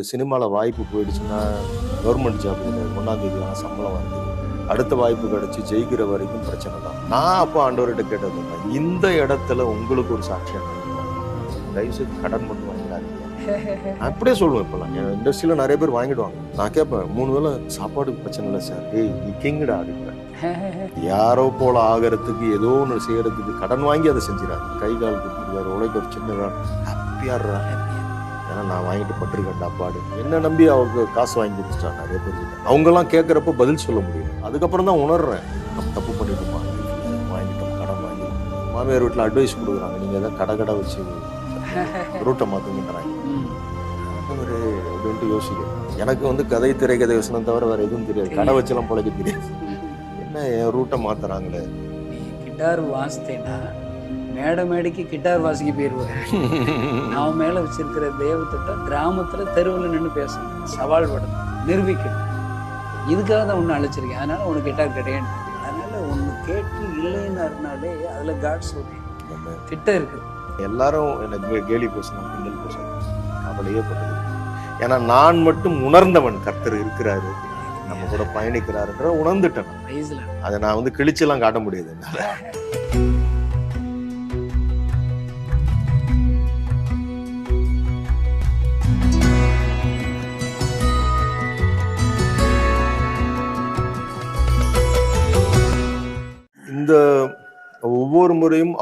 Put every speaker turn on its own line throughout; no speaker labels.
சினிமாவில் வாய்ப்பு போயிடுச்சுன்னா கவர்மெண்ட் ஜாப் கிடையாது, 1ஆம் தேதி ஆனால் சம்பளம் வருது, அடுத்த வாய்ப்பு கிடைச்சி ஜெயிக்கிற வரைக்கும் பிரச்சனை தான். நான் அப்போ ஆண்டவர்கிட்ட கேட்டது, இந்த இடத்துல உங்களுக்கு ஒரு சாட்சியம் தயவுசெய்து கடன் மட்டும் வாங்கிடாதீங்க. நான் அப்படியே சொல்லுவேன். இப்போலாம் என் இண்டஸ்ட்ரியில் நிறைய பேர் வாங்கிடுவாங்க. நான் கேட்பேன், 3 வேளை சாப்பாடுக்கு பிரச்சனை இல்லை சார், நீ கிங்கடா அப்படிப்பேன். யாரோ போல ஆகிறதுக்கு ஏதோ ஒன்று செய்யறதுக்கு கடன் வாங்கி அதை செஞ்சிடாது. கை கால் கொடுத்து வேற உழைக்க ஒரு சின்னதா ஹாப்பியாடுறா, ஏன்னா நான் வாங்கிட்டு பட்டிருக்கேன்டா பாடு. என்ன நம்பி அவங்க காசு வாங்கி கொடுத்துட்டாங்க நிறைய பேர். அவங்கெல்லாம் கேட்குறப்ப பதில் சொல்ல முடியும். அதுக்கப்புறம் தான் உணர்றேன், நம்ம தப்பு பண்ணிட்டோமா, வாங்கிட்டோம், கடன் வாங்கி. மாமியார் வீட்டில் அட்வைஸ் கொடுக்குறாங்க, நீங்கள் எதாவது கடை வச்சு ரூட்டை மாற்றுங்கன்றாங்க. அப்படின்ட்டு யோசிக்கிறேன். எனக்கு வந்து கதை திரைக்கதை வசனம் தவிர வேறு எதுவும் தெரியாது, கடை வச்செல்லாம் பிழைக்க தெரியாது. என்ன என் ரூட்டை மாற்றுறாங்களே.
நீ கிட்டார் வாசித்தேன்னா மேடைக்கு கிட்டார் வாசிக்க போயிடுவேன். நான் மேலே வச்சிருக்கிற தெய்வத்திட்ட கிராமத்தில் தெருவில் நின்று பேசணும், சவால் படணும், நிரூபிக்கணும். இதுக்காக தான் ஒன்று அழைச்சிருக்கேன். அதனால உனக்கு கிட்டார் கிடையாது. அதனால ஒன்று கேட்டு இல்லைன்னாருனாலே அதில் காட்ஸ் திட்டம் இருக்குது.
எல்லாரும் எனக்கு கேலி பேசணும், கிண்டல் பேசணும், கவலையே பட்டது. ஏன்னா நான் மட்டும் உணர்ந்தவன், கர்த்தர் இருக்கிறாரு, நம்ம கூட பயணிக்கிறாருன்ற உணர்ந்துட்டேன். அதை நான் வந்து கிழிச்செல்லாம் காட்ட முடியாது என்னால. இந்த ஒவ்வொரு முறையும்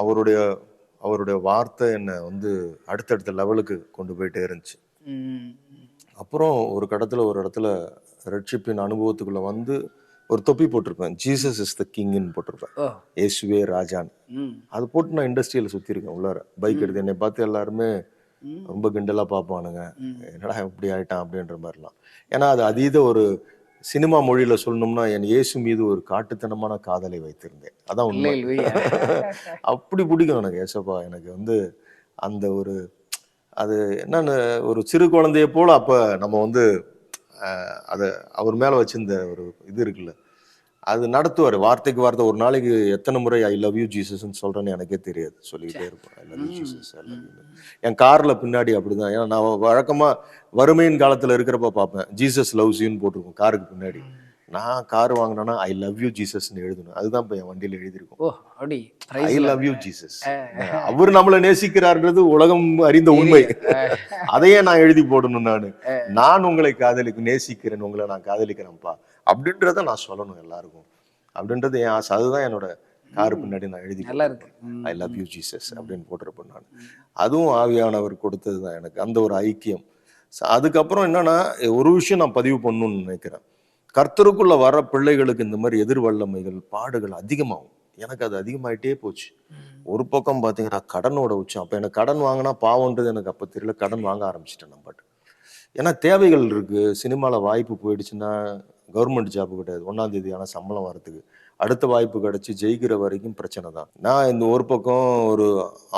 அவருடைய வார்த்தை என்னை வந்து அடுத்தடுத்த லெவலுக்கு கொண்டு போயிட்டே இருந்துச்சு. அப்புறம் ஒரு இடத்துல ரட்சிப்பின் அனுபவத்துக்குள்ள வந்து ஒரு தொப்பி போட்டிருப்பேன், ஜீசஸ் இஸ் த கிங்னு போட்டிருப்பேன், இயேசுவே ராஜான். அது போட்டு நான் இண்டஸ்ட்ரியில சுத்தி இருக்கேன். உள்ளார பைக் எடுத்து என்னை பார்த்து எல்லாருமே ரொம்ப கிண்டலா பார்ப்பானுங்க, என்னடா இப்படி ஆயிட்டான் அப்படின்ற மாதிரிலாம். ஏன்னா அது அதீத ஒரு சினிமா மொழியில சொல்லணும்னா என் இயேசு மீது ஒரு காட்டுத்தனமான காதலை வைத்திருந்தேன். அதான் உண்மை. அப்படி பிடிக்கும் எனக்கு ஏசப்பா. எனக்கு வந்து அந்த ஒரு அது என்னன்னு ஒரு சிறு குழந்தைய போல அப்ப நம்ம வந்து அதை அவர் மேல வச்சிருந்த ஒரு இது இருக்குல்ல, அது நடத்துவார் வார்த்தைக்கு வார்த்தை. ஒரு நாளைக்கு எத்தனை முறை ஐ லவ் யூ ஜீசஸ்ன்னு சொல்றேன்னு எனக்கே தெரியாது, சொல்லிக்கிட்டே இருப்பேன் I love you Jesus, I love you. என் கார்ல பின்னாடி அப்படிதான். ஏன்னா நான் வழக்கமா வறுமையின் காலத்துல இருக்கிறப்ப பார்ப்பேன், ஜீசஸ் லவ்ஸ் யூன்னு போட்டிருக்கும் காருக்கு பின்னாடி. நான் கார் வாங்கினேன்னா ஐ லவ் யூ ஜீசஸ்ன்னு எழுதணும். அதுதான் இப்போ என் வண்டியில் எழுதியிருக்கும், ஐ லவ் யூ ஜீசஸ். அவர் நம்மளை நேசிக்கிறார்ன்றது உலகம் அறிந்த உண்மை. அதையே நான் எழுதி போடணும். நான் உங்களை நேசிக்கிறேன், உங்களை நான் காதலிக்கிறேன்ப்பா அப்படின்றத நான் சொல்லணும் எல்லாருக்கும் அப்படின்றது என் ஆசை. அதுதான் என்னோட காரு பின்னாடி நான் எழுதி ஐ லவ் யூ ஜீசஸ் அப்படின்னு போட்டிருப்பேன் நான். அதுவும் ஆவியானவர் கொடுத்தது தான் எனக்கு அந்த ஒரு ஐக்கியம். அதுக்கப்புறம் என்னன்னா ஒரு விஷயம் நான் பதிவு பண்ணணும்னு நினைக்கிறேன். கர்த்தருக்குள்ள வர பிள்ளைகளுக்கு இந்த மாதிரி எதிர்வல்லமைகள் பாடுகள் அதிகமாகும். எனக்கு அது அதிகமாயிட்டே போச்சு. ஒரு பக்கம் பார்த்தீங்கன்னா கடனோட உச்சம். அப்போ எனக்கு கடன் வாங்கினா பாவன்றது எனக்கு அப்போ தெரியல, கடன் வாங்க ஆரம்பிச்சிட்டேன் நான். பட் ஏன்னா தேவைகள் இருக்கு. சினிமாவில் வாய்ப்பு போயிடுச்சுன்னா கவர்மெண்ட் ஜாப் கிடையாது, 1ஆம் தேதி ஆனால் சம்பளம் வரதுக்கு, அடுத்த வாய்ப்பு கிடைச்சி ஜெயிக்கிற வரைக்கும் பிரச்சனை தான். நான் இந்த ஒரு பக்கம் ஒரு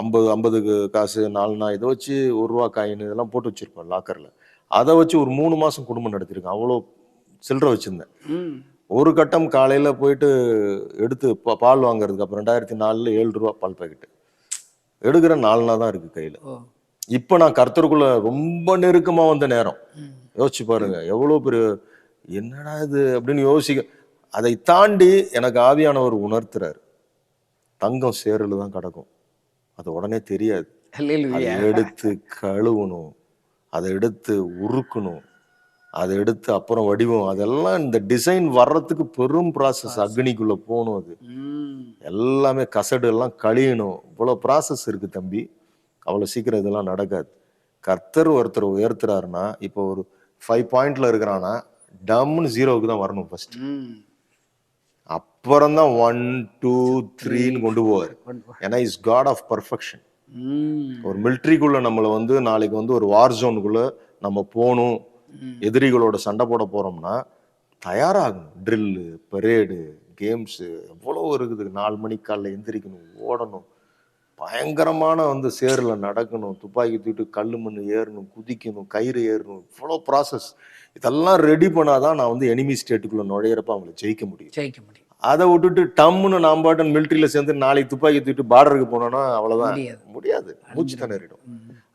50 காசு 4 இதை வச்சு 1 ரூபா காயின் இதெல்லாம் போட்டு வச்சிருப்பேன் லாக்கரில். அதை வச்சு ஒரு 3 மாதம் குடும்பம் நடத்திருக்கேன். அவ்வளோ சில்லற வச்சிருந்தேன். ஒரு கட்டம் காலையில போயிட்டு எடுத்து பால் வாங்குறதுக்கு அப்புறம் 2004 7 ரூபா பால் பாக்கெட்டு எடுக்கிற 4 நாள் தான் இருக்கு கையில. இப்ப நான் கர்த்தருக்குள்ள ரொம்ப நெருக்கமா வந்த நேரம் யோசிச்சு பாருங்க, எவ்வளவு பெரிய என்னடா இது அப்படின்னு யோசிக்க. அதை தாண்டி எனக்கு ஆவியானவர் உணர்த்துறாரு, தங்கம் சேரல தான் கிடக்கும், அது உடனே தெரியாது. அதை எடுத்து கழுவணும், அதை எடுத்து உருக்கணும், அதை எடுத்து அப்புறம் வடிவம், அதெல்லாம் இந்த டிசைன் வர்றதுக்கு பெரும் ப்ராசஸ். அக்னிக்குள்ள போகணும், அது எல்லாமே கசடு எல்லாம் கழியணும். இவ்வளவு ப்ராசஸ் இருக்கு தம்பி, அவ்வளவு சீக்கிரம் இதெல்லாம் நடக்காது. கர்த்தர் ஒருத்தர் உயர்த்துறாருன்னா இப்போ ஒரு 5 பாயிண்ட்ல இருக்கிறான்னா டம்னு 0க்கு தான் வரணும் ஃபர்ஸ்ட். அப்புறம் தான் 1 2 3ன்னு கொண்டு போவார். ஏன்னா இஸ் காட் ஆஃப் பர்ஃபெக்ஷன். ஒரு மிலிட்ரிக்குள்ள நம்மளை வந்து நாளைக்கு வந்து ஒரு வார் ஜோனுக்குள்ள நம்ம போகணும், எதிரிகளோட சண்டை போட போறோம்னா தயாராகணும். ட்ரில்லு, பரேடு, கேம்ஸு எவ்வளோ இருக்குது. 4 மணிக்கு காலைல எந்திரிக்கணும், ஓடணும், பயங்கரமான வந்து சேரில் நடக்கணும், துப்பாக்கி தூக்கிட்டு கல் மண் ஏறணும், குதிக்கணும், கயிறு ஏறணும், இவ்வளோ ப்ராசஸ். இதெல்லாம் ரெடி பண்ணாதான் நான் வந்து எனிமி ஸ்டேட்டுக்குள்ள நுழையிறப்ப அவங்களை ஜெயிக்க முடியும். அதை விட்டுட்டு டம்முன்னு நான் பாட்டன் மிலிட்ரியில சேர்ந்து நாளைக்கு துப்பாக்கி தூக்கிட்டு பார்டருக்கு போனோம்னா அவ்வளோதான் முடியாது, மூச்சு திணறிடும்.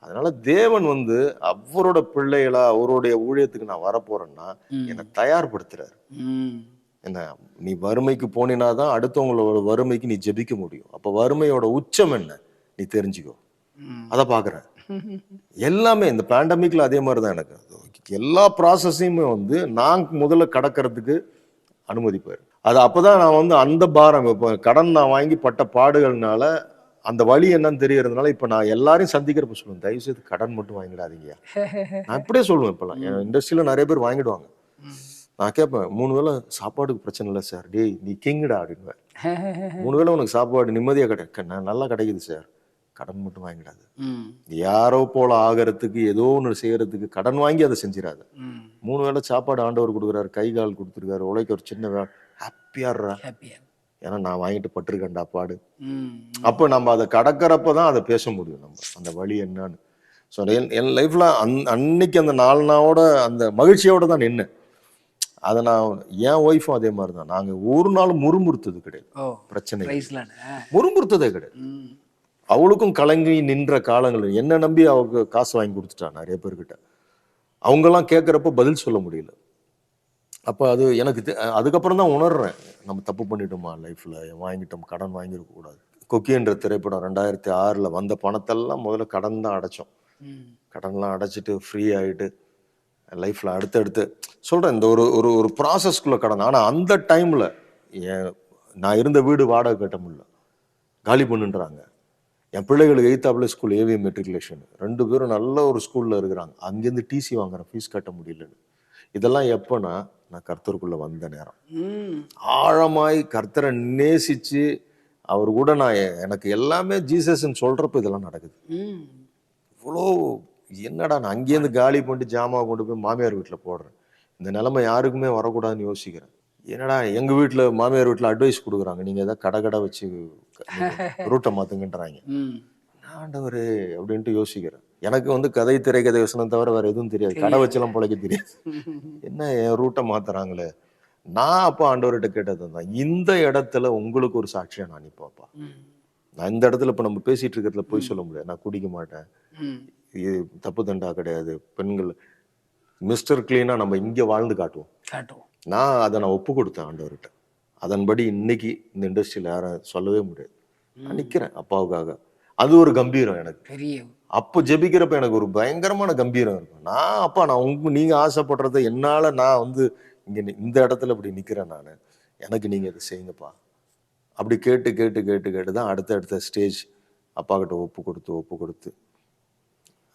அதனால தேவன் வந்து அவரோட பிள்ளைகளா அவருடைய ஊழியத்துக்கு நான் வரப்போறேன்னா என்னை தயார்படுத்துறாரு.
ம்.
என்ன, நீ வறுமைக்கு போனினாதான் அடுத்தவங்களோட வறுமைக்கு நீ ஜெபிக்க முடியும். அப்ப வறுமையோட உச்சம் என்ன நீ தெரிஞ்சுக்கோ.
ம்.
அதை பாக்குறேன். எல்லாமே இந்த பேண்டமிக்ல அதே மாதிரிதான் எனக்கு எல்லா ப்ராசஸையுமே வந்து நான் முதல்ல கடக்கிறதுக்கு அனுமதிப்பாரு. அது அப்பதான் நான் வந்து அந்த பாரம், இப்போ கடன் நான் வாங்கி பட்ட பாடுகள்னால அந்த வழி என்னன்னு தெரியறதுனால இப்ப நான் எல்லாரையும் சந்திக்கிறப்ப சொல்லுவேன், தயவு செய்து கடன் மட்டும் வாங்கிடாதீங்க. நான் இப்படியே சொல்லுவேன். இப்பெல்லாம் என் இண்டஸ்ட்ரியில நிறைய பேர் வாங்கிடுவாங்க. நான் கேட்பேன், 3 வேளை சாப்பாடுக்கு பிரச்சனை இல்லை சார், டேய் நீ கிங்கடா அப்படின்வேன். 3 வேளை உனக்கு சாப்பாடு நிம்மதியா நல்லா கிடைக்குது சார், கடன் மட்டும் வாங்கிடாது.
ம்.
யாரோ போல ஆகிறதுக்கு ஏதோ ஒன்று செய்யறதுக்கு கடன் வாங்கி அதை செஞ்சிடாது.
ம்.
3 வேளை சாப்பாடு ஆண்டவர் கொடுக்குறாரு, கை கால் கொடுத்துருக்காரு, உழைக்க ஒரு சின்ன ஹாப்பியாடுறா,
ஹாப்பியா.
ஏன்னா நான் வாங்கிட்டு பட்டிருக்கேன்டா பாடு.
ம்.
அப்போ நம்ம அதை கடக்கிறப்ப தான் அதை பேச முடியும், நம்ம அந்த வழி என்னன்னு. ஸோ என் லைஃப்ல அன்னைக்கு அந்த 4 நாளோட அந்த மகிழ்ச்சியோட தான் நின்னேன். அதை நான் என் ஒய்ஃபும் அதே மாதிரி தான். நாங்கள் ஒரு நாள் முறுமுறுத்தது கிடையாது.
ஓ,
பிரச்சனை
பிரைஸ்லான.
முறுமுறுத்ததே கிடையாது.
ம்.
அவளுக்கும் கலங்கி நின்ற காலங்கள் என்ன நம்பி அவங்க காசு வாங்கி கொடுத்துட்டா நிறைய பேர்கிட்ட. அவங்கெல்லாம் கேட்குறப்ப பதில் சொல்ல முடியல. அப்போ அது எனக்கு அதுக்கப்புறம் தான் உணர்றேன், நம்ம தப்பு பண்ணிட்டோமா லைஃப்பில், வாங்கிட்டோம், கடன் வாங்கியிருக்க கூடாது. கொக்கின்ற திரைப்படம் 2006 வந்த பணத்தெல்லாம் முதல்ல கடன் தான் அடைச்சோம்.
ம்.
கடன்லாம் அடைச்சிட்டு ஃப்ரீ ஆகிட்டு லைஃப்பில் அடுத்தடுத்து சொல்கிறேன், இந்த ஒரு ஒரு ஒரு ப்ராசஸ்க்குள்ளே கடன். ஆனால் அந்த டைமில் நான் இருந்த வீடு வாடகை கட்ட முடியல, காலி பண்ணுன்றாங்க. என் பிள்ளைகளுக்கு 8th ஸ்கூல் ஏவிஎம் மெட்ரிகுலேஷன், 2 பேரும் நல்ல ஒரு ஸ்கூலில் இருக்கிறாங்க, அங்கேருந்து டிசி வாங்குறேன், ஃபீஸ் கட்ட முடியலன்னு. இதெல்லாம் எப்போனா நான் கர்த்தருக்குள்ளே வந்த நேரம்.
ம்.
ஆழமாய் கர்த்தரை நேசித்து அவர் கூட நான் எனக்கு எல்லாமே ஜீசஸ்ன்னு சொல்கிறப்ப இதெல்லாம் நடக்குது.
ம்.
இவ்வளோ என்னடா, நான் அங்கேருந்து காலி பண்ணிட்டு ஜாமாவை கொண்டு போய் மாமியார் வீட்டில் போடுறேன், இந்த நிலைமை யாருக்குமே வரக்கூடாதுன்னு யோசிக்கிறேன். என்னடா எங்கள் வீட்டில் மாமியார் வீட்டில் அட்வைஸ் கொடுக்குறாங்க, நீங்கள் எதாவது கடை வச்சு ரூட்டை மாற்றுங்கன்றாங்க.
ம்.
ஆண்டவர் அப்படின்ட்டு யோசிக்கிறேன். எனக்கு வந்து கதை திரைக்கதை வசனம் தவிர வேறு எதுவும் தெரியாது, கடை வச்செல்லாம் பிழைக்க தெரியாது. என்ன என் ரூட்டை மாற்றுறாங்களே. நான் அப்போ ஆண்டவர்கிட்ட கேட்டது தான், இந்த இடத்துல உங்களுக்கு ஒரு சாட்சியாக நான் நிற்பேன்ப்பா. நான் இந்த இடத்துல இப்போ நம்ம பேசிகிட்டு இருக்கிறதுல போய் சொல்ல முடியாது, நான் குடிக்க மாட்டேன், இது தப்பு தண்டா கிடையாது, பெண்கள் மிஸ்டர் கிளீனாக நம்ம இங்கே வாழ்ந்து காட்டுவோம். நான் அதை நான் ஒப்பு கொடுத்தேன் ஆண்டவர்கிட்ட. அதன்படி இன்னைக்கு இந்த இண்டஸ்ட்ரியில் யாரும் சொல்லவே முடியாது. நான் நிற்கிறேன் அப்பாவுக்காக. அது ஒரு கம்பீரம் எனக்கு.
பெரிய
அப்போ ஜெபிக்கிறப்ப எனக்கு ஒரு பயங்கரமான கம்பீரம் இருக்கும். நான் அப்பா, நான் நீங்கள் ஆசைப்படுறத என்னால் நான் வந்து இங்கே இந்த இடத்துல இப்படி நிற்கிறேன், நான் எனக்கு நீங்கள் இதை செய்யுங்கப்பா அப்படி கேட்டு கேட்டு கேட்டு கேட்டு தான் அடுத்த ஸ்டேஜ் அப்பா கிட்ட ஒப்பு கொடுத்து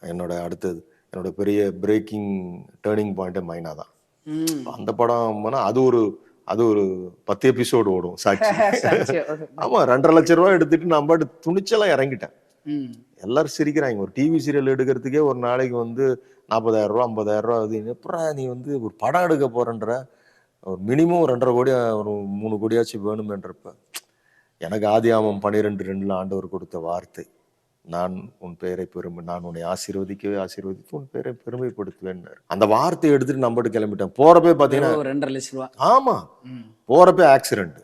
என்னோட அடுத்தது என்னோட பெரிய பிரேக்கிங் டேர்னிங் பாயிண்ட்டே மைனா தான். அந்த படம் அது ஒரு 10 எபிசோடு ஓடும் சாட்சி. ஆமா, 2.5 லட்சம் ரூபாய் எடுத்துட்டு நான் பாட்டு துணிச்செல்லாம் இறங்கிட்டேன். எல்லாரும் சிரிக்கிறாங்க, ஒரு டிவி சீரியல் எடுக்கிறதுக்கே ஒரு நாளைக்கு வந்து 40,000 ரூபா 50,000 ரூபா ஆகுது, எப்படா நீ வந்து ஒரு படம் எடுக்க போறன்ற, ஒரு மினிமம் 2.5 கோடி ஒரு 3 கோடியாச்சும் வேணுமேன்றப்ப எனக்கு ஆதியாகமம் 12:2 ஆண்டவர் கொடுத்த வார்த்தை, நான் உன் பெயரை நான் உன்னை ஆசீர்வதித்து உன் பெயரை பெருமைப்படுத்துவேன். அந்த வார்த்தையை எடுத்துட்டு நம்மட்டு கிளம்பிட்டேன். போறப்பே பாத்தீங்கன்னா
2.5 லட்சம் ரூபா.
ஆமா, போறப்பே ஆக்சிடென்ட்.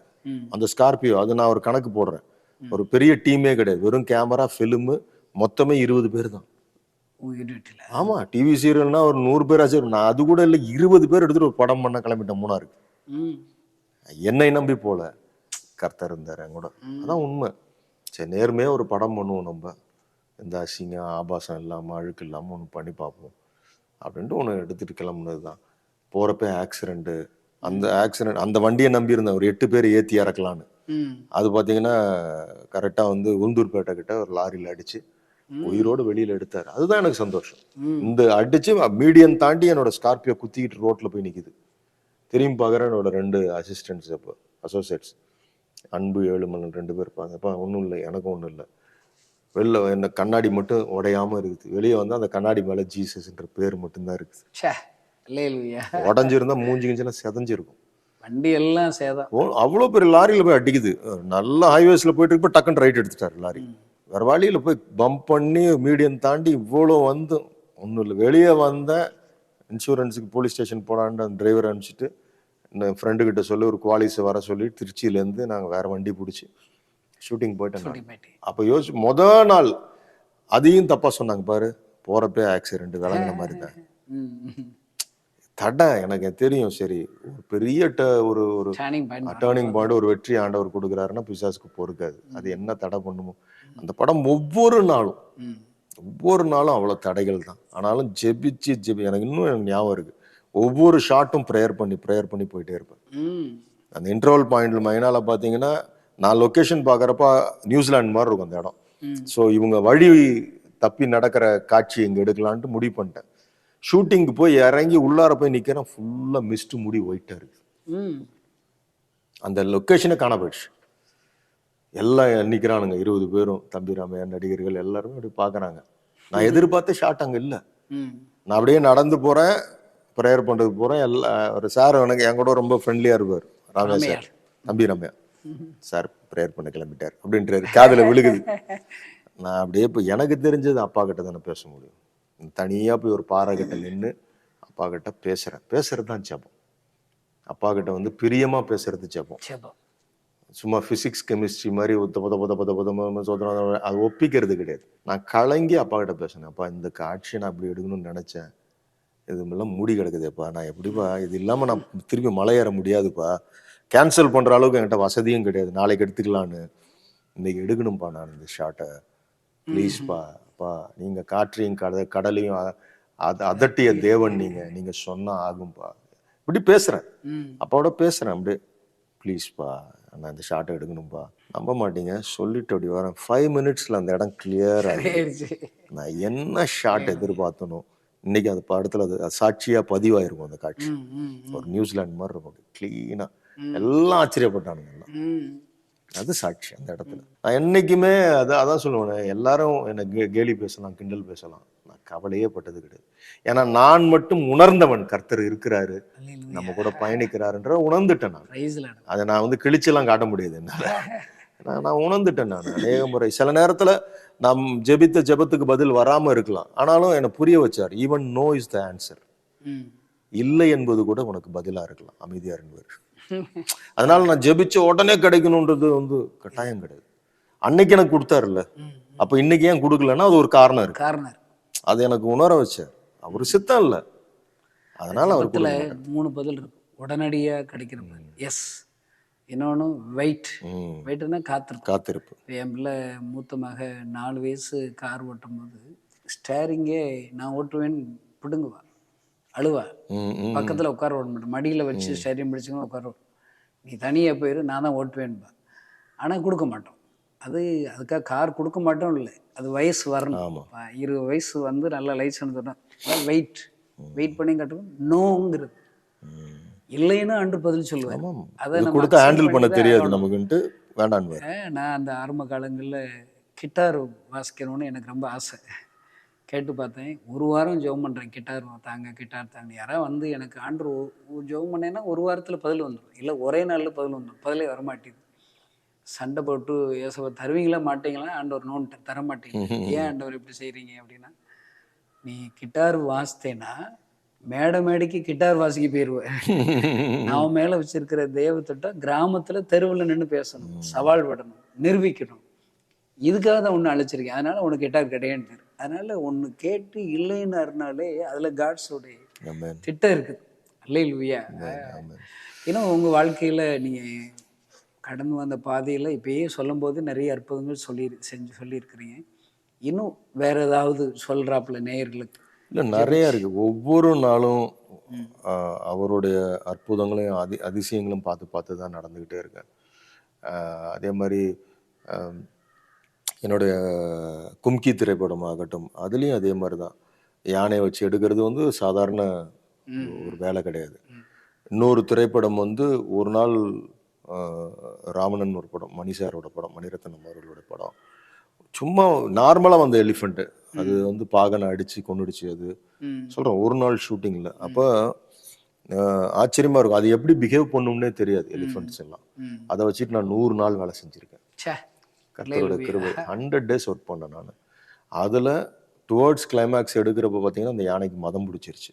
அந்த ஸ்கார்பியோ, அது நான் ஒரு கணக்கு போடுறேன், ஒரு பெரிய டீமே கிடையாது, வெறும் கேமரா ஃபிலிமு மொத்தமே 20 பேர் தான். ஆமா, டிவி சீரியல்னா ஒரு 100 பேர் ஆச்சு, நான் அது கூட இல்லை, 20 பேர் எடுத்துட்டு ஒரு படம் பண்ண கிளம்பிட்டேன் மூணாருக்கு. என்னை நம்பி போல, கர்த்தர் இருந்தார் என் கூட. அதான் உண்மை. சரி, நேர்மையா ஒரு படம் பண்ணுவோம், நம்ம எந்த அசிங்கம் ஆபாசம் இல்லாமல் அழுக்கு இல்லாமல் ஒன்று பண்ணி பார்ப்போம் அப்படின்ட்டு ஒன்று எடுத்துட்டு கிளம்புனது தான். போகிறப்ப ஆக்சிடென்ட்டு. அந்த வண்டியை நம்பியிருந்தேன், ஒரு 8 பேர் ஏற்றி இறக்கலான்னு. அது பார்த்தீங்கன்னா கரெக்டாக வந்து உளுந்தூர்பேட்டை கிட்ட ஒரு லாரியில் அடித்து உயிரோடு வெளியில் எடுத்தார். அதுதான் எனக்கு சந்தோஷம். இந்த அடித்து மீடியம் தாண்டி என்னோட ஸ்கார்பியோ குத்திக்கிட்டு ரோட்டில் போய் நிற்கிது. திரும்பி பார்க்குறேன், என்னோட 2 அசிஸ்டன்ட்ஸ், அப்போ அசோசியேட்ஸ், அன்பு, ஏழுமலன் 2 பேர் இருப்பாங்க. அப்போ ஒன்றும் இல்லை, எனக்கும் ஒன்றும் இல்லை, வெளில என்ன கண்ணாடி மட்டும் உடையாமல் இருக்குது. வெளியே வந்து அந்த கண்ணாடி மேலே ஜீசஸ்ன்ற பேர் மட்டும்தான் இருக்குது. உடஞ்சிருந்தா மூஞ்சி கிஞ்செல்லாம் செதஞ்சிருக்கும், வண்டி எல்லாம் சேதம். அவ்வளோ பெரிய லாரியில் போய் அடிக்குது. நல்ல ஹைவேஸில் போயிட்டு இருப்ப டக்குன்னு ரைட் எடுத்துட்டாரு லாரி. வேறு வழியில் போய் பம்ப் பண்ணி மீடியம் தாண்டி இவ்வளோ வந்து ஒன்றும் இல்லை. வெளியே வந்த இன்சூரன்ஸுக்கு போலீஸ் ஸ்டேஷன் போடான்னு அந்த டிரைவரை அனுப்பிச்சிட்டு என் ஃப்ரெண்டுக்கிட்ட சொல்லி ஒரு குவாலிஸை வர சொல்லி திருச்சியிலேருந்து நாங்கள் வேறு வண்டி பிடிச்சி ஷூட்டிங் போயிட்டேன். அப்போ யோசிச்சு மொதல் நாள் அதையும் தப்பாக சொன்னாங்க பாரு, போகிறப்பே ஆக்சிடென்ட் விளங்குன மாதிரி தான்.
ம்.
தடை எனக்கு தெரியும். சரி, ஒரு பெரிய ஒரு ஒரு
டர்னிங் பாயிண்ட்
டேர்னிங் பாயிண்ட், ஒரு வெற்றி ஆண்டவர் கொடுக்குறாருன்னா பிசாசுக்கு பொறுக்காது. அது என்ன தடை பண்ணுமோ அந்த படம் ஒவ்வொரு நாளும் அவ்வளோ தடைகள் தான். ஆனாலும் ஜெபிச்சு எனக்கு இன்னும் எனக்கு ஞாபகம் இருக்கு. ஒவ்வொரு ஷாட்டும் ப்ரேயர் பண்ணி போயிட்டே இருப்பேன். அந்த இன்டர்வல் பாயிண்ட்ல மைனால பார்த்தீங்கன்னா, நான் லொக்கேஷன் பார்க்குறப்ப நியூசிலாந்து மாதிரி இருக்கும் அந்த இடம். ஸோ இவங்க வழி தப்பி நடக்கிற காட்சி இங்கே எடுக்கலான்ட்டு முடிவு பண்ணிட்டேன். ஷூட்டிங்க்கு போய் இறங்கி உள்ளார போய் நிற்கிறேன், ஃபுல்லாக மிஸ்ட் முடி ஒயிட்டாக இருக்கு. அந்த லொக்கேஷனே காண போயிடுச்சு. எல்லாம் நிற்கிறானுங்க 20 பேரும், தம்பி ராமையா நடிகர்கள் எல்லாருமே அப்படி பார்க்குறாங்க. நான் எதிர்பார்த்த ஷாட் அங்கே இல்லை. நான் அப்படியே நடந்து போகிறேன், ப்ரேயர் பண்ணுறதுக்கு போகிறேன். ஒரு சார் எனக்கு என் கூட ரொம்ப ஃப்ரெண்ட்லியாக இருப்பார், ராமையா சார், தம்பி ராமையா சார் ப்ரேயர் பண்ண கிளம்பிட்டார் அப்படின்றாரு. காதில் விழுகுது. நான் அப்படியே இப்போ எனக்கு தெரிஞ்சது அப்பா கிட்ட தானே பேச முடியும். தனியாக போய் ஒரு பாறை கிட்ட நின்று அப்பா கிட்ட பேசுறது தான் ஜெபம். அப்பா கிட்ட வந்து பிரியமாக பேசுறது ஜெபம். சும்மா ஃபிசிக்ஸ் கெமிஸ்ட்ரி மாதிரி சோதனை அது ஒப்பிக்கிறது கிடையாது. நான் கலங்கி அப்பா கிட்ட பேசினேன். அப்பா, இந்த காட்சியை நான் இப்படி எடுக்கணும்னு நினச்சேன், இதுமெல்லாம் மூடி கிடக்குதுப்பா, நான் எப்படிப்பா இது இல்லாமல் நான் திருப்பி மலை ஏற முடியாதுப்பா, கேன்சல் பண்ணுற அளவுக்கு என்கிட்ட வசதியும் கிடையாது, நாளைக்கு எடுத்துக்கலான்னு, இன்னைக்கு எடுக்கணும்ப்பா நான் இந்த ஷாட்டை, ப்ளீஸ்ப்பா அப்பா, நீங்கள் காற்றையும் கடலையும் அதட்டிய தேவன், நீங்கள் சொன்னால் ஆகும்பா, இப்படி பேசுகிறேன். அப்பாவோட பேசுகிறேன் அப்படியே, ப்ளீஸ்ப்பா நான் இந்த ஷாட்டை எடுக்கணும்ப்பா. நம்ப மாட்டீங்க, சொல்லிட்டு அப்படி வரேன், 5 மினிட்ஸில் அந்த இடம் கிளியர் ஆகிடுச்சு. நான் என்ன ஷாட் எதிர்பார்த்தனோ இன்னைக்கு அந்த படத்தில் அது சாட்சியாக பதிவாயிருக்கும். அந்த காட்சி ஒரு நியூசிலாந்து மாதிரி இருக்கும், கிளீனாக. எல்லாம் ஆச்சரியப்பட்டானுங்க எல்லாம். அது சாட்சி அந்த இடத்துல. நான் என்னைக்குமே அதான் சொல்லுவேன், எல்லாரும் என்னை கேலி பேசலாம், கிண்டல் பேசலாம், நான் கவலையே பட்டது கிடையாது. ஏன்னா நான் மட்டும் உணர்ந்தவன், கர்த்தர் இருக்கிறாரு, நம்ம கூட பயணிக்கிறாருன்ற உணர்ந்துட்டேன் நான். அதை நான் வந்து கிழிச்செல்லாம் காட்ட முடியாது என்னால. நான் உணர்ந்துட்டேன். நான் அநேக முறை சில நேரத்துல நாம் ஜெபித்த ஜெபத்துக்கு பதில் வராம இருக்கலாம், ஆனாலும் என்னை புரிய வச்சார், even no is the answer. இல்லை என்பது கூட உனக்கு பதிலா இருக்கலாம், அமைதியா இருந்தவர். அதனால நான் ஜெபிச்ச உடனே கிடைக்கணும்ன்றது வந்து கட்டாயம் கிடையாது. அன்னைக்கு எனக்கு கொடுத்தாருல்ல, அப்ப இன்னைக்கு ஏன் கொடுக்கலன்னா அது ஒரு காரணம் இருக்கு. அது எனக்கு உணர வச்சார். அவர் சித்தம் இல்லை, அதனால அவர்
3 பதில் இருக்கு. உடனடியா கிடைக்கிறது எஸ், இன்னொன்று வெயிட்னா காத்திருப்பு. என் பிள்ளை மூத்த மக 4 வயசு கார் ஓட்டும் போது ஸ்டேரிங்கே நான் ஓட்டுவேன் பிடுங்குவா, அழுவா, பக்கத்தில் உட்கார ஓட மாட்டேன், மடியில் வச்சு ஸ்டேரிங் பிடிச்சிக்கணும் உட்கார, நீ தனியாக போயிரு நான் தான் ஓட்டுவேன்பா. ஆனால் கொடுக்க மாட்டோம். அதுக்காக கார் கொடுக்க மாட்டோம் இல்லை, அது வயசு வரணும். 20 வயசு வந்து நல்ல லைசன்ஸ் வரணும். வெயிட் பண்ணி கட்டணும். நோங்கிறது இல்லைன்னு அன்று பதில் சொல்லுவேன். அதை
நம்ம ஹேண்டில் பண்ண தெரியாது நமக்குன்ட்டு வேண்டாம்.
நான் அந்த ஆரம்ப காலங்களில் கிட்டார் வாசிக்கணும்னு எனக்கு ரொம்ப ஆசை. கேட்டு பார்த்தேன், 1 வாரம் ஜெபம் பண்ணுறேன், கிட்டார் தாங்க. யாராவது வந்து எனக்கு ஆண்டு ஜெபம் பண்ணேன்னா 1 வாரத்தில் பதில் வந்துடும், இல்லை ஒரே நாளில் பதில் வந்துடும். பதிலே வரமாட்டேது. சண்டை போட்டு ஏசவ தருவீங்களா மாட்டீங்களா, ஆண்டவர் நோன்ட்டு தர மாட்டீங்க. ஏன் ஆண்டவர் இப்படி செய்கிறீங்க அப்படின்னா, நீ கிட்டார் வாசித்தேன்னா மேடைக்கு கிட்டார் வாசிக்க போயிடுவேன். நான் மேலே வச்சிருக்கிற தேவத்திட்டம் கிராமத்தில் தெருவில் நின்று பேசணும், சவால் விடணும், நிரூபிக்கணும். இதுக்காக தான் ஒன்று அழைச்சிருக்கேன். அதனால உனக்கு கிட்டார் கிடையாது. அதனால ஒன்று கேட்டு இல்லைன்னாருனாலே அதில் காட்ஸோடைய திட்டம் இருக்குது. அல்லேலூயா. இன்னும் உங்கள் வாழ்க்கையில் நீங்கள் கடந்து வந்த பாதையில் இப்பயே சொல்லும் போது நிறைய அற்புதங்கள் சொல்லியிருக்கிறீங்க. இன்னும் வேற ஏதாவது சொல்றாப்புல நேயர்களுக்கு?
இல்லை, நிறைய இருக்கு. ஒவ்வொரு நாளும் அவருடைய அற்புதங்களையும் அதிசயங்களும் பார்த்து தான் நடந்துக்கிட்டே இருக்கேன். அதே மாதிரி என்னுடைய கும்கி திரைப்படம் ஆகட்டும், அதுலேயும் அதே மாதிரி தான். யானையை வச்சு எடுக்கிறது வந்து சாதாரண ஒரு வேலை கிடையாது. இன்னொரு திரைப்படம் வந்து ஒரு நாள் ராவணன் ஒரு படம், மணிசாரோட படம், மணிரத்னம் அவர்களோட படம். சும்மா நார்மலாக வந்த எலிஃபெண்ட்டு, அது வந்து பாகனை அடித்து கொண்டுடுச்சு. அது சொல்கிறேன், ஒரு நாள் ஷூட்டிங்கில். அப்போ ஆச்சரியமாக இருக்கும், அது எப்படி பிஹேவ் பண்ணும்னே தெரியாது எலிஃபெண்ட்ஸ் எல்லாம். அதை வச்சுட்டு நான் 100 நாள் வேலை செஞ்சுருக்கேன். கர்த்தரோட கிருபை. 100 days ஒர்க் பண்ணேன் நான். அதில் டுவர்ட்ஸ் கிளைமேக்ஸ் எடுக்கிறப்ப பார்த்தீங்கன்னா அந்த யானைக்கு மதம் பிடிச்சிருச்சு.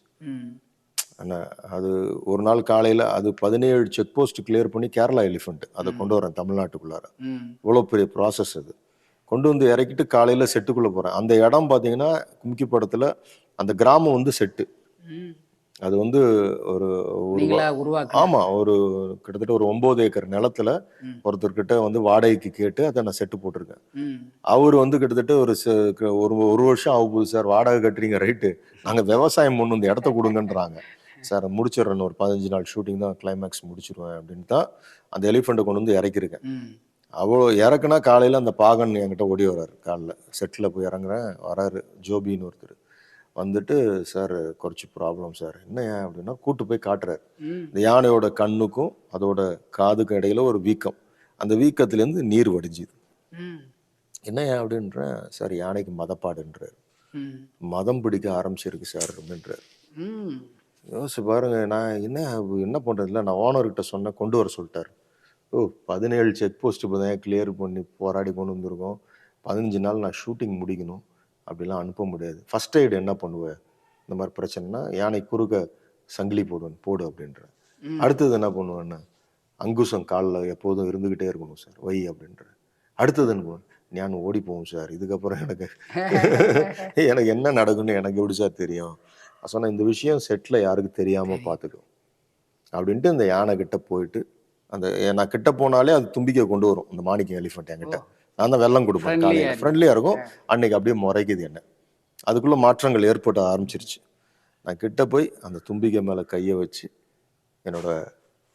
அது ஒரு நாள் காலையில் அது 17 செக் போஸ்ட் கிளியர் பண்ணி கேரளா எலிஃபெண்ட் அதை கொண்டு வரேன் தமிழ்நாட்டுக்குள்ளார. இவ்வளோ பெரிய ப்ராசஸ் அது கொண்டு வந்து இறக்கிட்டு காலையில செட்டுக்குள்ள போறேன். அந்த இடம் பாத்தீங்கன்னா கும்கி படத்துல அந்த கிராமம் வந்து செட்டு.
ம்.
அது வந்து ஒரு ஒரு
நீங்களா உருவாக்குன.
ஆமா. ஒரு கிட்டத்தட்ட ஒரு 9 ஏக்கர் நிலத்துல
ம்.
ஒருத்தர்கிட்ட வந்து வாடகைக்கு கேட்டு அதை நான் செட்டு போட்டிருக்கேன்.
ம்.
அவரு வந்து கிட்டத்தட்ட ஒரு வருஷம் ஆக போகுது சார், வாடகை கட்டுறீங்க ரைட்டு, நாங்க விவசாயம் பண்ணணும், இந்த இடத்த கொடுங்கன்றாங்க. சார் முடிச்சிடுறேன், ஒரு 15 நாள் ஷூட்டிங் தான், கிளைமேக்ஸ் முடிச்சிருவேன் அப்படின்னு தான் அந்த எலிஃபெண்ட்டை கொண்டு வந்து இறக்கியிருக்கேன்.
ம்.
அவ்வளோ இறக்குனா காலையில் அந்த பாகன் என்கிட்ட ஓடி வர்றாரு. காலைல செட்டில் போய் இறங்குறேன், வராரு ஜோபின்னு ஒருத்தர் வந்துட்டு, சார் குறைச்சி ப்ராப்ளம் சார். என்ன ஏன் அப்படின்னா கூட்டு போய் காட்டுறாரு.
ம்.
இந்த யானையோட கண்ணுக்கும் அதோட காதுக்கும் இடையில ஒரு வீக்கம், அந்த வீக்கத்துலேருந்து நீர் வடிஞ்சுது.
ம்.
என்ன ஏன் அப்படின்றேன். சார் யானைக்கு மதப்பாடுன்றார்.
ம்.
மதம் பிடிக்க ஆரம்பிச்சிருக்கு சார் அப்படின்றார்.
ம்.
யோசிச்சு பாருங்க, நான் என்ன பண்ணுறது இல்லை, நான் ஓனர்கிட்ட சொன்னேன், கொண்டு வர சொல்லிட்டார். ஓ 17 செக் போஸ்ட் இப்போ தான் கிளியர் பண்ணி போராடி கொண்டு வந்திருக்கோம், 15 நாள் நான் ஷூட்டிங் முடிக்கணும், அப்படிலாம் அனுப்ப முடியாது. ஃபர்ஸ்ட் எய்டு என்ன பண்ணுவேன், இந்த மாதிரி பிரச்சனைனா யானை குறுக்க சங்கிலி போடுவேன், போடு அப்படின்றேன்.
ம்.
அடுத்தது என்ன பண்ணுவேன்னா, அங்குசம் காலில் எப்போதும் இருந்துக்கிட்டே இருக்கணும் சார், வை அப்படின்றேன். அடுத்தது என்ன பண்ணுவேன், ஞான் ஓடி போகும் சார், இதுக்கப்புறம் எனக்கு எனக்கு என்ன நடக்குன்னு எனக்கு எப்படி சார் தெரியும். நான் சொன்னேன், இந்த விஷயம் செட்டில் யாருக்கு தெரியாமல் பார்த்துக்கும் அப்படின்ட்டு இந்த யானை கிட்ட போயிட்டு, அந்த நான் கிட்ட போனாலே அது தும்பிக்கை கொண்டு வரும், இந்த மாணிக்கம் எலிஃபெண்ட் என்கிட்ட. நான் தான் வெள்ளம் கொடுப்பேன்,
Friendly-ஆ
காலையில்
இருக்கு.
ஃப்ரெண்ட்லியாக இருக்கும். அன்னைக்கு அப்படியே முறைக்குது என்ன. அதுக்குள்ளே மாற்றங்கள் ஏற்பட ஆரம்பிச்சிருச்சு. நான் கிட்ட போய் அந்த தும்பிக்கை மேலே கையை வச்சு, என்னோட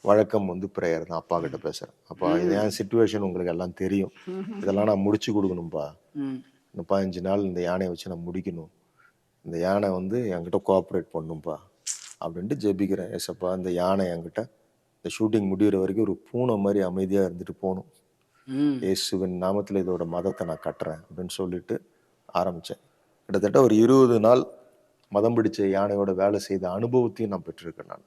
வழக்கம் வந்து ப்ரேயர் தான், அப்பா கிட்ட பேசுகிறேன். அப்பா இது என் சுச்சுவேஷன் உங்களுக்கு எல்லாம் தெரியும், இதெல்லாம் நான் முடிச்சு கொடுக்கணும்ப்பா,
ம்.
இன்னும் 15 நாள் இந்த யானையை வச்சு நான் முடிக்கணும், இந்த யானை வந்து என்கிட்ட கோஆப்ரேட் பண்ணும்பா அப்படின்ட்டு ஜெபிக்கிறேன். ஏசப்பா இந்த யானை என்கிட்ட இந்த ஷூட்டிங் முடிகிற வரைக்கும் ஒரு பூனை மாதிரி அமைதியாக இருந்துட்டு போகணும்,
ம்.
இயேசுவின் நாமத்தில் இதோட மதத்தை நான் கட்டுறேன் அப்படின்னு சொல்லிட்டு ஆரம்பித்தேன். கிட்டத்தட்ட ஒரு 20 நாள் மதம் பிடிச்ச யானையோட வேலை செய்த அனுபவத்தையும் நான் பெற்றிருக்கேன். நான்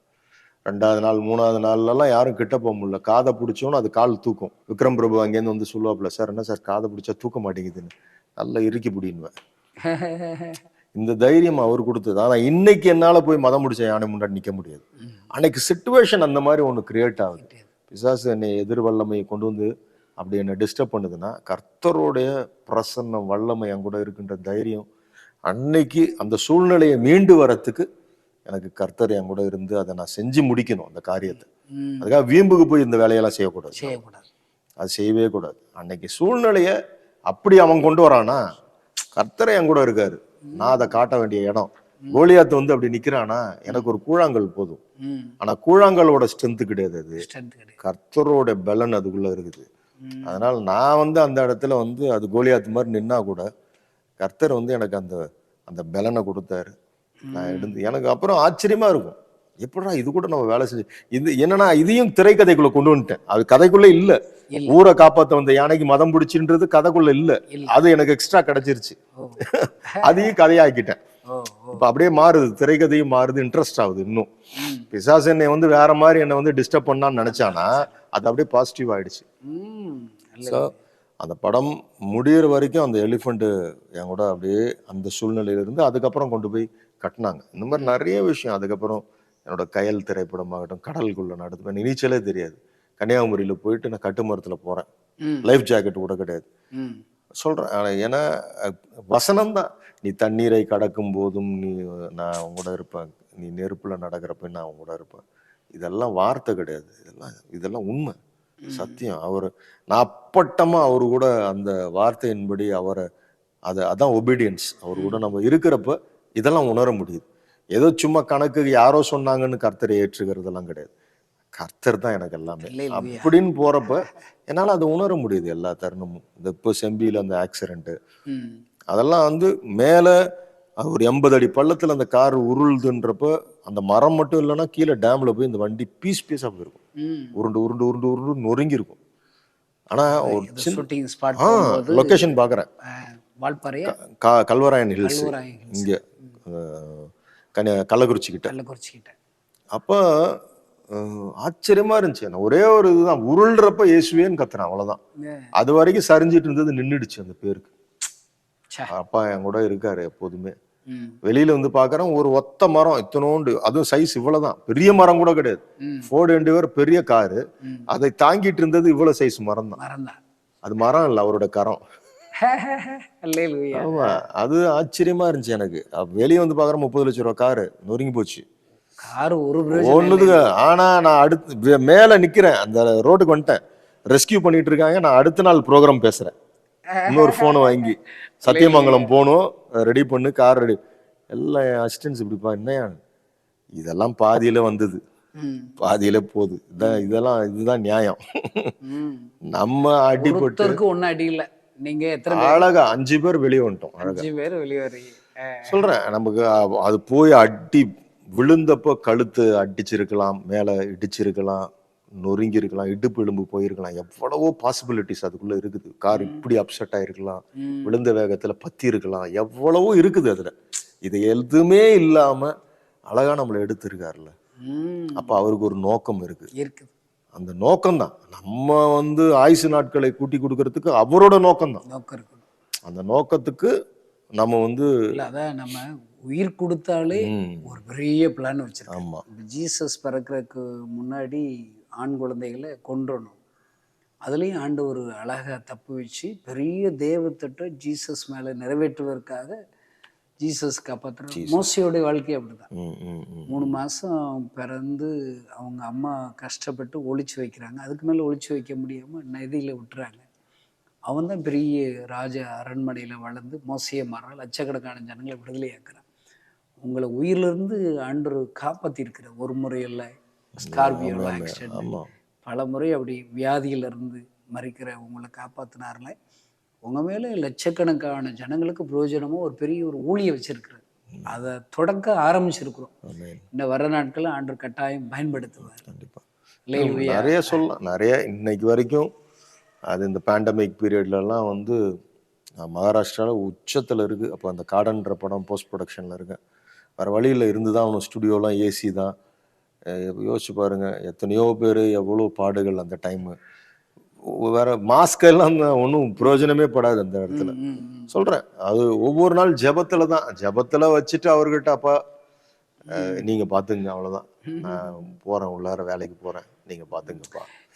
2வது நாள் 3வது நாள்லாம் யாரும் கிட்ட போக முடியல, காதை பிடிச்சோன்னு அது கால் தூக்கும். விக்ரம் பிரபு அங்கேருந்து வந்து சொல்லுவாப்புல, சார் என்ன சார் காதை பிடிச்சா தூக்க மாட்டேங்குதுன்னு, நல்லா இறுக்கி பிடின்னுவேன். இந்த தைரியம் அவர் கொடுத்தது. ஆனால் இன்னைக்கு என்னால் போய் மதம் முடிச்ச யானை முன்னாடி நிற்க முடியாது. அன்னைக்கு சிச்சுவேஷன் அந்த மாதிரி ஒன்று கிரியேட் ஆகுது. பிசாசு என்னை எதிர் வல்லமையை கொண்டு வந்து அப்படி என்னை டிஸ்டர்ப் பண்ணுதுன்னா, கர்த்தருடைய பிரசன்னம் வல்லமை என் கூட இருக்கின்ற தைரியம், அன்னைக்கு அந்த சூழ்நிலையை மீண்டு வரத்துக்கு எனக்கு கர்த்தர் என் கூட இருந்து அதை நான் செஞ்சு முடிக்கணும் அந்த காரியத்தை.
ம்.
அதுக்காக வீம்புக்கு போய் இந்த வேலையெல்லாம் செய்யக்கூடாது,
செய்யக்கூடாது.
அது செய்யவே கூடாது. அன்னைக்கு சூழ்நிலையை அப்படி அவன் கொண்டு வரானா, கர்த்தரை என் கூட இருக்காரு, நான் அதை காட்ட வேண்டிய இடம். கோலியாத்து வந்து அப்படி நிக்கிறானா, எனக்கு ஒரு கூழாங்கல் போதும்.
ம்.
ஆனா கூழாங்கலோட ஸ்ட்ரென்த் கிடையாது, அது
Strength கிடையாது.
கர்த்தரோட பலன் அதுக்குள்ள இருக்குது.
ம்.
அதனால நான் வந்து அந்த இடத்துல வந்து அது கோலியாத்து மாதிரி நின்னா கூட கர்த்தர் வந்து எனக்கு அந்த அந்த பலனை கொடுத்தாரு. நான் எடுத்து எனக்கு அப்புறம் ஆச்சரியமா இருக்கும், எப்படா இது கூட நம்ம வேலை செஞ்சு, இது என்னன்னா இதையும் திரைக்கதைக்குள்ள கொண்டு வந்துட்டேன். அது கதைக்குள்ள இல்ல.
இல்ல.
ஊரை காப்பாத்த வந்த யானைக்கு மதம் பிடிச்சுன்றது கதைக்குள்ள இல்ல,
இல்ல.
அது எனக்கு எக்ஸ்ட்ரா கிடைச்சிருச்சு.
ஓ.
அதையும் கதையாக்கிட்டேன்.
ஓ. ஓ.
இப்ப அப்படியே மாறுது, திரைக்கதையும் மாறுது, இன்ட்ரெஸ்ட் ஆகுது இன்னும்.
ம்.
பிசாசு என்னை வந்து வேற மாதிரி என்னை வந்து டிஸ்டர்ப் பண்ணான்னு நினைச்சானா, அது அப்படியே பாசிட்டிவ் ஆயிடுச்சு.
ம்.
ஸோ அந்த படம் முடியிற வரைக்கும் அந்த எலிஃபண்ட் என் கூட அப்படியே அந்த சூழ்நிலையில இருந்து அதுக்கப்புறம் கொண்டு போய் கட்டினாங்க. இந்த மாதிரி நிறைய விஷயம். அதுக்கப்புறம் என்னோட கயல் திரைப்படமாகட்டும், கடலுக்குள்ள நடத்துவேன், நீச்சலே தெரியாது, கன்னியாகுமரியில போயிட்டு நான் கட்டுமரத்துல போறேன்,
ம்.
லைஃப் ஜாக்கெட் கூட கிடையாது.
ம்.
சொல்றேன் ஏன்னா வசனம் தான், நீ தண்ணீரை கடக்கும் போதும் நீ நான் உன் கூட இருப்பேன், நீ நெருப்புல நடக்கிறப்ப நான் உன் கூட இருப்பேன். இதெல்லாம் வார்த்தை கிடையாது, இதெல்லாம் உண்மை, சத்தியம். அவர் நான் அப்பட்டமா அவரு கூட அந்த வார்த்தையின்படி அவரை அதான் ஒபீடியன்ஸ். அவர் கூட நம்ம இருக்கிறப்ப இதெல்லாம் உணர முடியுது. ஏதோ சும்மா கணக்குக்கு யாரோ சொன்னாங்கன்னு கர்த்தரை ஏற்றுக்கிறதெல்லாம் கிடையாது, கர்த்தர் தான் எனக்கு எல்லாமே
Hallelujah.
அப்படின்னு போறப்ப என்னால் அதை உணர முடியுது எல்லா தருணமும். இந்த இப்போ செம்பியில் அந்த ஆக்சிடென்ட்டு
ம்.
அதெல்லாம் வந்து மேலே ஒரு 80 அடி பள்ளத்தில் அந்த கார் உருளுதுன்றப்ப அந்த மரம் மட்டும் இல்லைன்னா கீழே டேமில் போய் இந்த வண்டி பீஸ் பீஸாக போயிருக்கும்,
ம்.
உருண்டு உருண்டு உருண்டு உருண்டு நொறுங்கி இருக்கும். ஆனால் ஒரு
இந்த
சின்ன
ஷூட்டிங் ஸ்பாட் போகும்போது
லொக்கேஷன் பார்க்குறேன்,
வால்பாறையா
கல்வராயன் ஹில்ஸ்
கல்லூராய்
இங்கே கள்ளக்குறிச்சி கிட்ட.
கள்ளக்குறிச்சிக்கிட்ட.
அப்போ ஆச்சரியமா இருந்துச்சு. நான் ஒரே ஒரு இதுதான், உருள்றப்ப இயேசுவேன்னு கத்துறேன், அவ்வளவுதான். அது வரைக்கும் சரிஞ்சிட்டு இருந்தது நின்றுடுச்சு அந்த பேருக்கு.
ச்சே.
அப்பா என் கூட இருக்காரு எப்போதுமே.
ம்.
வெளியில வந்து பாக்குறேன், ஒரு ஒத்த மரம் இத்தனோண்டு, அதுவும் சைஸ் இவ்வளவுதான், பெரிய மரம் கூட கிடையாது.
ம்.
ஃபோர்டு எண்டிவர் பெரிய காரு,
ம்.
அதை தாங்கிட்டு இருந்தது இவ்வளவு சைஸ் மரம் தான்.
மறந்தான்.
அது மரம் இல்லை, அவரோட கரம்.
அல்லேலூயா.
ஆமா, அது ஆச்சரியமா இருந்துச்சு எனக்கு. வெளியே வந்து பார்க்குறேன் 30 லட்ச ரூபா காரு நொறுங்கி போச்சு.
கார் ஒரு பிரயோஜனம்
ஒண்ணுதுங்க.
இல்லை.
ஆனா நான் அடுத்து மேல நிக்கிறேன், அந்த ரோட்டுக்கு வந்துட்டேன். ரெஸ்கியூ பண்ணிட்டு இருக்காங்க. நான் அடுத்த நாள் ப்ரோக்ராம் பேசுறேன். இன்னொரு போன் வாங்கி
அல்லேலூயா.
சத்தியமங்கலம் போகணும், ரெடி பண்ணு, கார் ரெடி. எல்லாம் என் அசிஸ்டன்ஸ் இப்படிப்பா என்னையா இதெல்லாம் பாதியில வந்தது,
ம்.
பாதியில போகுது. இதுதான் நியாயம்.
ம்.
நம்ம அடிபட்டு
ஒருத்தருக்கு ஒன்னும் அடி இல்ல. நீங்க எத்தனை பேர்?
அழகா 5 பேர் வெளியே வந்துட்டோம். அழகா
5 பேர் வெளியே வர்றீங்க.
சொல்றேன். நமக்கு அது போய் அடி விழுந்தப்போ கழுத்து அடிச்சிருக்கலாம், மேல இடிச்சிருக்கலாம், நொறுங்கி இருக்கலாம், இடுப்பு எலும்பு போயிருக்கலாம். எவ்வளவோ பாசிபிலிட்டிஸ் அதுக்குள்ள இருக்குது. கார் இப்படி அப்செட் ஆயிருக்கலாம்,
ம்.
விழுந்த வேகத்துல பத்தி இருக்கலாம், எவ்வளவோ இருக்குது அதுல. இது எதுவுமே இல்லாம அழகா நம்மளை எடுத்திருக்காருல்ல.
ம்.
அப்ப அவருக்கு ஒரு நோக்கம் இருக்கு.
இருக்குது.
அந்த நோக்கம்தான் நம்ம வந்து ஆயுசு நாட்களை கூட்டி கொடுக்கறதுக்கு அவரோட நோக்கம்தான்.
நோக்கம் இருக்கணும்.
அந்த நோக்கத்துக்கு நம்ம வந்து
இல்ல அதான் நம்ம உயிர் கொடுத்தாலே ஒரு பெரிய பிளான் வச்சிருக்கோம்.
ஆமா,
இப்ப ஜீசஸ் பிறக்கிறதுக்கு முன்னாடி ஆண் குழந்தைகளை கொன்றணும். அதுலயும் ஆண்டவர் அழகா தப்பு வச்சு பெரிய தேவத்திட்ட ஜீசஸ் மேல நிறைவேற்றுவதற்காக ஜீசஸ் காப்பாத்துறாரு. மோசையோடைய வாழ்க்கை அப்படிதான். 3 மாசம் பிறந்து அவங்க அம்மா கஷ்டப்பட்டு ஒளிச்சு வைக்கிறாங்க. அதுக்கு மேல ஒளிச்சு வைக்க முடியாம நதியில விட்டுறாங்க. அவன் தான் பெரிய ராஜ அரண்மனையில வளர்ந்து மோசையை மாற லட்சக்கணக்கான ஜனங்களை விடுதலையாக்குறான். உங்களை உயிரிலிருந்து ஆண்டவர் காப்பாத்திருக்கிற ஒரு முறை இல்லை, ஸ்கார்பியோல ஆக்சிடென்ட்,
ஆமா.
பல முறை அப்படி வியாதியில இருந்து மறிக்கிற உங்களை காப்பாத்தினார்ல. உங்க மேல லட்சக்கணக்கான ஜனங்களுக்கு பிரயோஜனமா ஒரு பெரிய ஒரு ஊழிய வச்சிருக்கிறார். அதை தொடக்க ஆரம்பிச்சிருக்கிறோம்.
ஆமென்.
இந்த வர நாட்கள் ஆண்டவர் கட்டாயம் பயன்படுத்துவார்.
கண்டிப்பா.
அல்லேலூயா.
நிறைய சொல்லலாம். நிறைய இன்னைக்கு வரைக்கும் அது இந்த பேண்டமிக் பீரியட்லலாம் வந்து மகாராஷ்டிராவில் உச்சத்தில் இருக்கு. அப்போ அந்த கார்டன்ற படம் போஸ்ட் ப்ரொடக்ஷனில் இருக்கேன். வேறு வழியில் இருந்து தான் அவனும் ஸ்டுடியோலாம் ஏசி தான். யோசிச்சு பாருங்க, எத்தனையோ பேர் எவ்வளோ பாடுகள் அந்த டைமு. வேற மாஸ்க் எல்லாம் ஒன்றும் பிரயோஜனமே படாது அந்த இடத்துல. சொல்கிறேன், அது ஒவ்வொரு நாள் ஜெபத்தில் தான். ஜெபத்தில் வச்சுட்டு அவர்கிட்ட அப்பா நீங்கள் பார்த்துங்க, அவ்வளோதான், நான் போகிறேன், உள்ளார வேலைக்கு போகிறேன், நீங்கள் பார்த்துங்கப்பா.